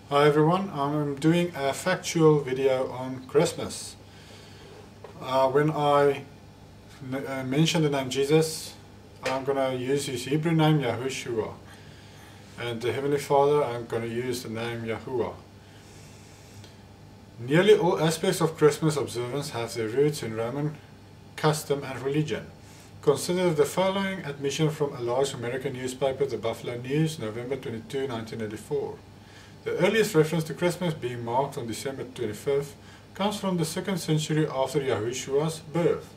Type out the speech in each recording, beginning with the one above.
Hi everyone, I'm doing a factual video on Christmas. When I mention the name Jesus, I'm going to use his Hebrew name YAHUSHUA, and the Heavenly Father, I'm going to use the name YAHUWAH. Nearly all aspects of Christmas observance have their roots in Roman custom and religion. Consider the following admission from a large American newspaper, the Buffalo News, November 22, 1984. The earliest reference to Christmas being marked on December 25th comes from the 2nd century after Yahushua's birth.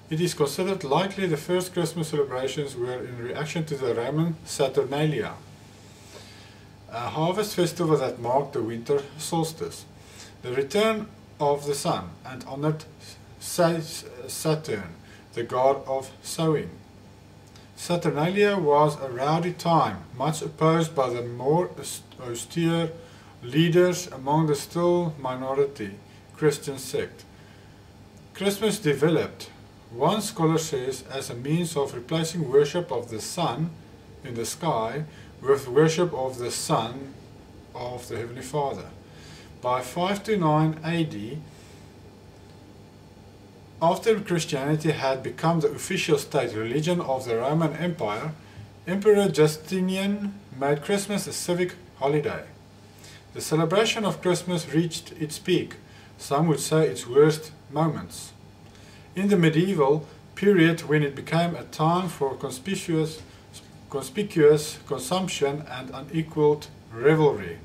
It is considered likely the first Christmas celebrations were in reaction to the Roman Saturnalia, a harvest festival that marked the winter solstice, the return of the sun, and honored Saturn, the god of sowing. Saturnalia was a rowdy time, much opposed by the more austere leaders among the still minority Christian sect. Christmas developed, one scholar says, as a means of replacing worship of the sun in the sky with worship of the Son of the Heavenly Father. By 529 AD, after Christianity had become the official state religion of the Roman Empire, Emperor Justinian made Christmas a civic holiday. The celebration of Christmas reached its peak, some would say its worst moments, in the medieval period, when it became a time for conspicuous consumption and unequaled revelry.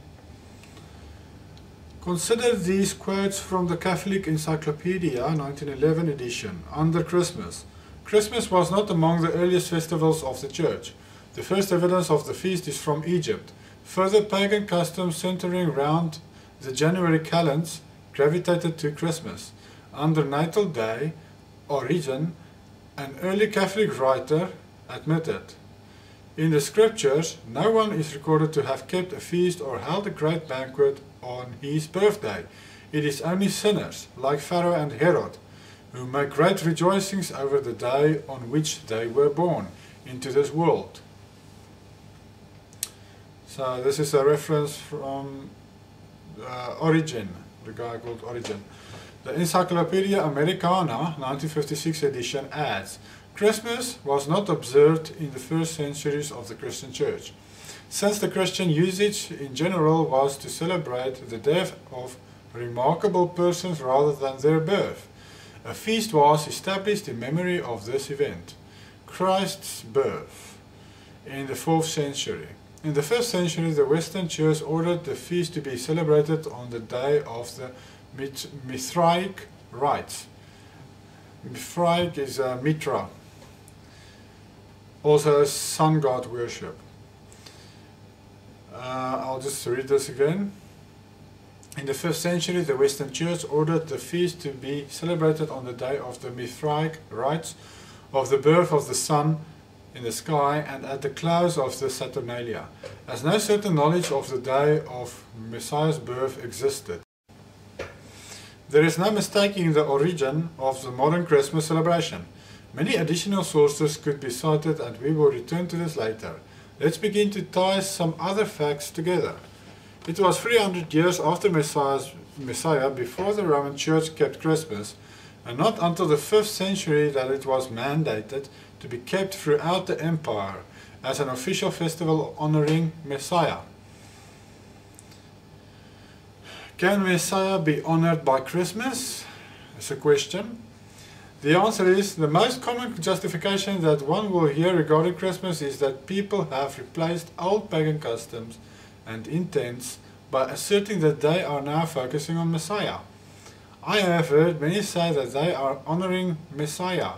Consider these quotes from the Catholic Encyclopedia 1911 edition. Under Christmas. Christmas was not among the earliest festivals of the Church. The first evidence of the feast is from Egypt. Further pagan customs centering around the January calends gravitated to Christmas. Under natal day, Origen, an early Catholic writer, admitted, in the scriptures, no one is recorded to have kept a feast or held a great banquet on his birthday. It is only sinners, like Pharaoh and Herod, who make great rejoicings over the day on which they were born into this world. So this is a reference from Origen, the guy called Origen. The Encyclopedia Americana 1956 edition adds, Christmas was not observed in the first centuries of the Christian Church, since the Christian usage in general was to celebrate the death of remarkable persons rather than their birth. A feast was established in memory of this event, Christ's birth, in the 4th century. In the 1st century, the Western Church ordered the feast to be celebrated on the day of the Mithraic rites. Mithraic is Mitra, also sun god worship. I'll just read this again. In the 1st century, the Western Church ordered the feast to be celebrated on the day of the Mithraic rites of the birth of the sun in the sky and at the close of the Saturnalia, as no certain knowledge of the day of Messiah's birth existed. There is no mistaking the origin of the modern Christmas celebration. Many additional sources could be cited, and we will return to this later. Let's begin to tie some other facts together. It was 300 years after Messiah before the Roman Church kept Christmas, and not until the 5th century that it was mandated to be kept throughout the empire as an official festival honoring Messiah. Can Messiah be honored by Christmas? That's a question. The answer is, the most common justification that one will hear regarding Christmas is that people have replaced old pagan customs and intents by asserting that they are now focusing on Messiah. I have heard many say that they are honoring Messiah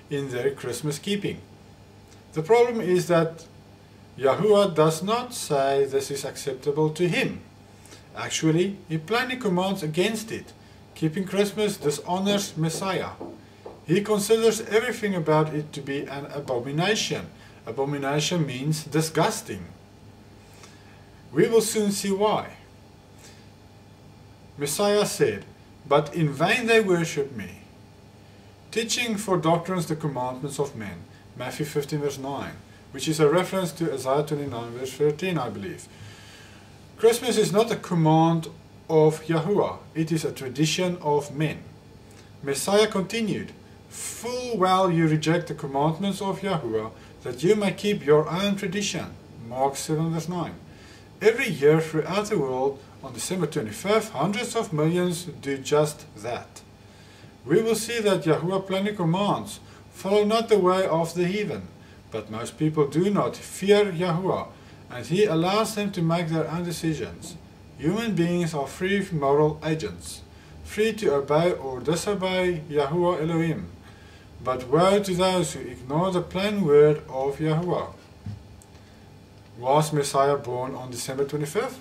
in their Christmas keeping. The problem is that Yahuwah does not say this is acceptable to him. Actually, he plainly commands against it. Keeping Christmas dishonors Messiah. He considers everything about it to be an abomination. Abomination means disgusting. We will soon see why. Messiah said, but in vain they worship me, teaching for doctrines the commandments of men. Matthew 15 verse 9, which is a reference to Isaiah 29 verse 13, I believe. Christmas is not a command of Yahuwah, it is a tradition of men. Messiah continued, "Full well you reject the commandments of Yahuwah, that you may keep your own tradition." Mark 7 verse 9. Every year throughout the world, on December 25th, hundreds of millions do just that. We will see that Yahuwah plainly commands, "Follow not the way of the heathen." But most people do not fear Yahuwah, and He allows them to make their own decisions. Human beings are free moral agents, free to obey or disobey Yahuwah Elohim. But woe to those who ignore the plain word of Yahuwah. Was Messiah born on December 25th?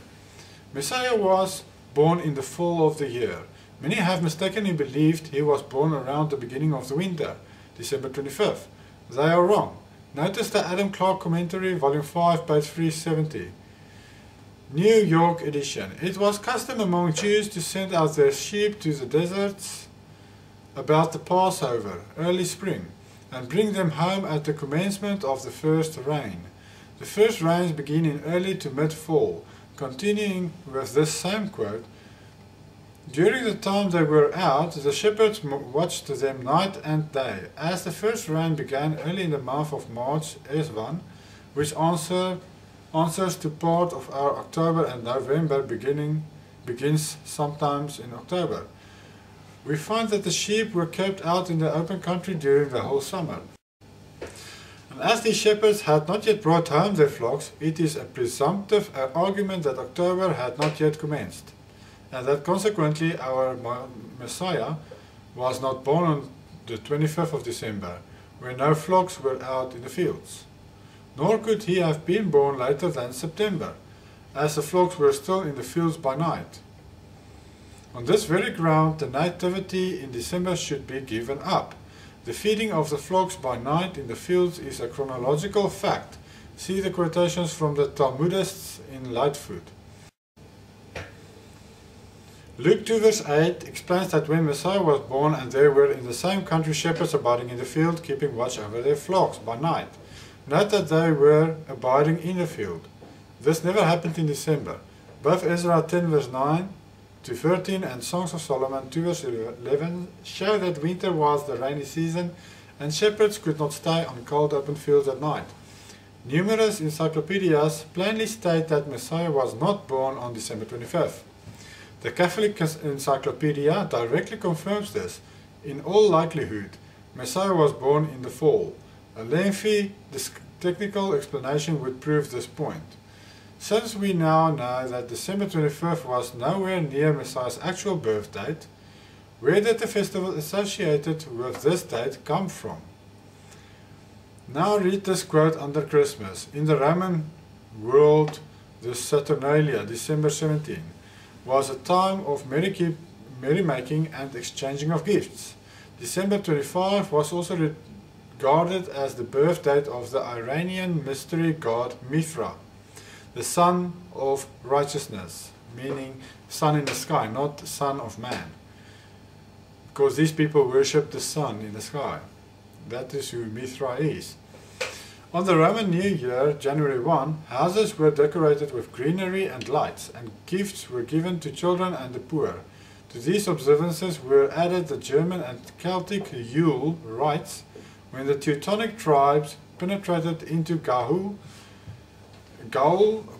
Messiah was born in the fall of the year. Many have mistakenly believed He was born around the beginning of the winter, December 25th. They are wrong. Notice the Adam Clark Commentary, Volume 5, page 370. New York edition. It was custom among Jews to send out their sheep to the deserts about the Passover, early spring, and bring them home at the commencement of the first rain. The first rains begin in early to mid-fall. Continuing with this same quote, "During the time they were out, the shepherds watched them night and day. As the first rain began early in the month of March, Esvan, which answers to part of our October and November begins sometimes in October. We find that the sheep were kept out in the open country during the whole summer. And as these shepherds had not yet brought home their flocks, it is a presumptive argument that October had not yet commenced, and that consequently our Messiah was not born on the 25th of December, when no flocks were out in the fields. Nor could He have been born later than September, as the flocks were still in the fields by night. On this very ground, the nativity in December should be given up. The feeding of the flocks by night in the fields is a chronological fact. See the quotations from the Talmudists in Lightfoot. Luke 2 verse 8 explains that when Messiah was born and there were in the same country shepherds abiding in the field, keeping watch over their flocks by night. Note that they were abiding in the field. This never happened in December. Both Ezra 10 verse 9 to 13 and Songs of Solomon 2 verse 11 show that winter was the rainy season and shepherds could not stay on cold open fields at night. Numerous encyclopedias plainly state that Messiah was not born on December 25th. The Catholic Encyclopedia directly confirms this. In all likelihood, Messiah was born in the fall. A lengthy technical explanation would prove this point. Since we now know that December 25th was nowhere near Messiah's actual birth date, where did the festival associated with this date come from? Now read this quote under Christmas. In the Roman world, the Saturnalia, December 17, was a time of merrymaking and exchanging of gifts. December 25 was also regarded as the birth date of the Iranian mystery god Mithra, the son of righteousness, meaning sun in the sky, not son of man. Because these people worship the sun in the sky. That is who Mithra is. On the Roman New Year, January 1, houses were decorated with greenery and lights, and gifts were given to children and the poor. To these observances were added the German and Celtic Yule rites, when the Teutonic tribes penetrated into Gaul,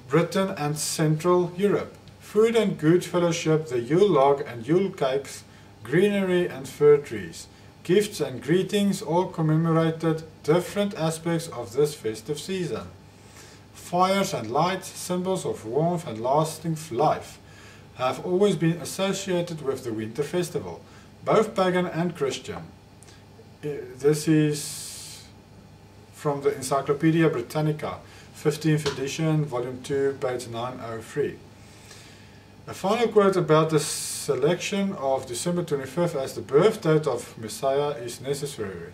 Britain and Central Europe. Food and good fellowship, the Yule log and Yule cakes, greenery and fir trees. Gifts and greetings all commemorated different aspects of this festive season. Fires and lights, symbols of warmth and lasting life, have always been associated with the winter festival, both pagan and Christian. This is from the Encyclopedia Britannica, 15th edition, volume 2, page 903. A final quote about the selection of December 25th as the birth date of Messiah is necessary.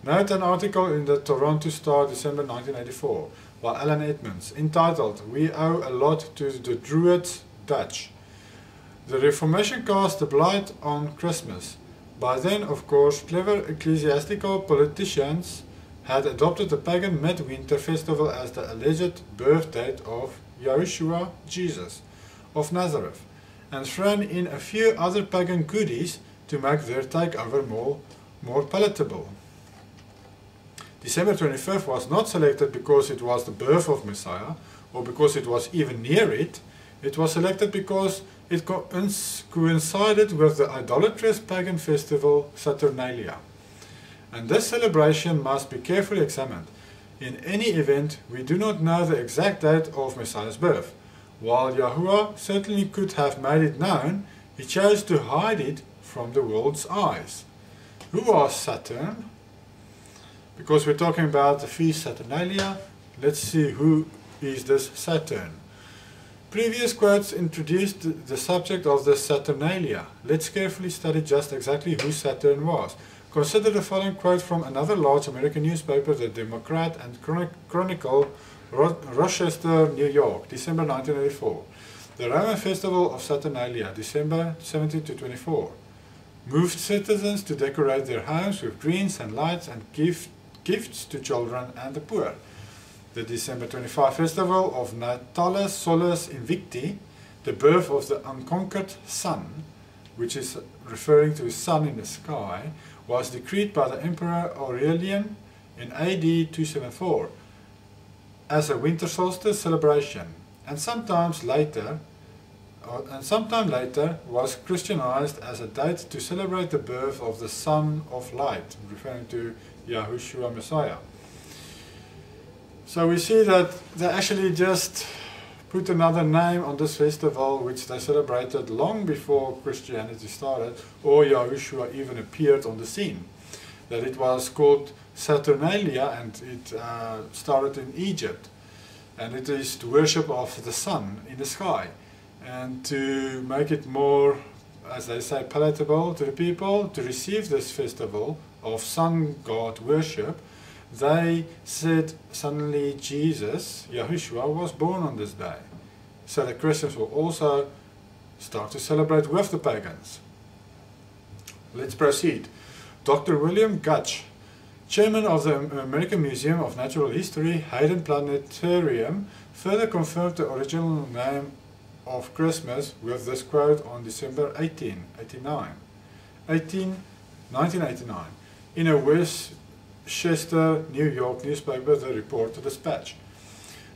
Note an article in the Toronto Star, December 1984, by Alan Edmonds, entitled "We Owe a Lot to the Druids Dutch." The Reformation cast a blight on Christmas. By then, of course, clever ecclesiastical politicians had adopted the pagan midwinter festival as the alleged birth date of Yahushua, Jesus, of Nazareth, and thrown in a few other pagan goodies to make their takeover more palatable. December 25th was not selected because it was the birth of Messiah, or because it was even near it. It was selected because it coincided with the idolatrous pagan festival Saturnalia. And this celebration must be carefully examined. In any event, we do not know the exact date of Messiah's birth. While Yahuwah certainly could have made it known, he chose to hide it from the world's eyes. Who was Saturn? Because we're talking about the feast Saturnalia, let's see who is this Saturn. Previous quotes introduced the subject of the Saturnalia. Let's carefully study just exactly who Saturn was. Consider the following quote from another large American newspaper, the Democrat and Chronicle, Rochester, New York, December 1984. The Roman festival of Saturnalia, December 17 to 24, moved citizens to decorate their homes with greens and lights and gifts to children and the poor. The December 25 festival of Natalis Solis Invicti, the birth of the unconquered sun, which is referring to a sun in the sky, was decreed by the Emperor Aurelian in AD 274 as a winter solstice celebration, and sometime later was Christianized as a date to celebrate the birth of the Son of Light, referring to Yahushua Messiah. So we see that they actually just put another name on this festival, which they celebrated long before Christianity started, or Yahushua even appeared on the scene. That it was called Saturnalia, and it started in Egypt. And it is the worship of the sun in the sky. And to make it more, as they say, palatable to the people to receive this festival of sun god worship, they said suddenly Jesus, Yahushua, was born on this day. So the Christians will also start to celebrate with the pagans. Let's proceed. Dr. William Gutch, chairman of the American Museum of Natural History, Hayden Planetarium, further confirmed the original name of Christmas with this quote on December 1989, in a Westchester, New York newspaper, the Reporter Dispatch.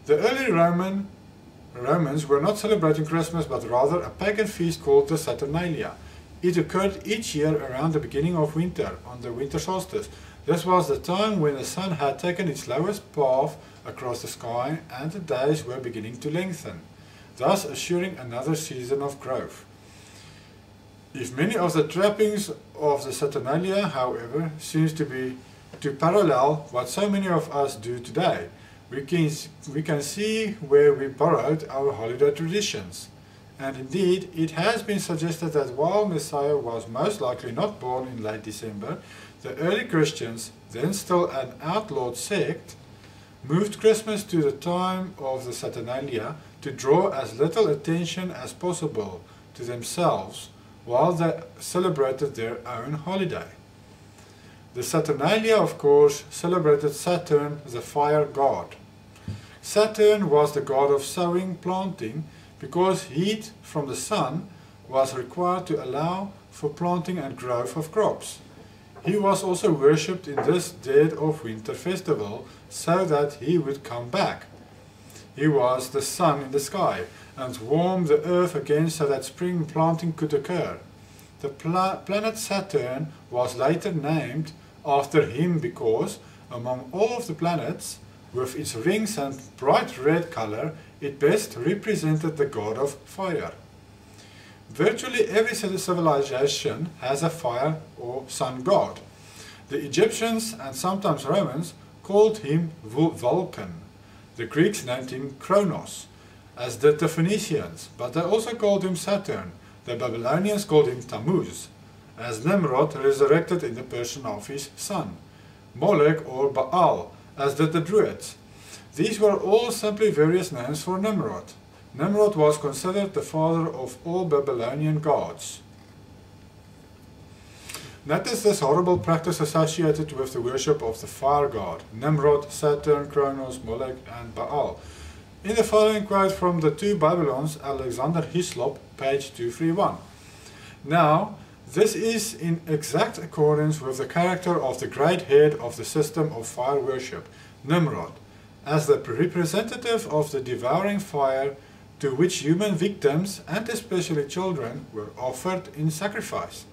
The early Romans were not celebrating Christmas, but rather a pagan feast called the Saturnalia. It occurred each year around the beginning of winter, on the winter solstice. This was the time when the sun had taken its lowest path across the sky and the days were beginning to lengthen, thus assuring another season of growth. If many of the trappings of the Saturnalia, however, seems to parallel what so many of us do today, we can see where we borrowed our holiday traditions. And indeed, it has been suggested that while Messiah was most likely not born in late December, the early Christians, then still an outlawed sect, moved Christmas to the time of the Saturnalia to draw as little attention as possible to themselves while they celebrated their own holiday. The Saturnalia, of course, celebrated Saturn, the fire god. Saturn was the god of sowing, planting, because heat from the sun was required to allow for planting and growth of crops. He was also worshipped in this dead of winter festival so that he would come back. He was the sun in the sky and warmed the earth again so that spring planting could occur. The planet Saturn was later named after him because, among all of the planets, with its rings and bright red color, it best represented the god of fire. Virtually every civilization has a fire or sun god. The Egyptians and sometimes Romans called him Vulcan. The Greeks named him Kronos, as did the Phoenicians, but they also called him Saturn. The Babylonians called him Tammuz, as Nimrod resurrected in the person of his son. Molech or Baal, as did the Druids. These were all simply various names for Nimrod. Nimrod was considered the father of all Babylonian gods. Notice this horrible practice associated with the worship of the fire god, Nimrod, Saturn, Kronos, Molech and Baal. In the following quote from the Two Babylons, Alexander Hislop, page 231. Now, this is in exact accordance with the character of the great head of the system of fire worship, Nimrod, as the representative of the devouring fire to which human victims, and especially children, were offered in sacrifice.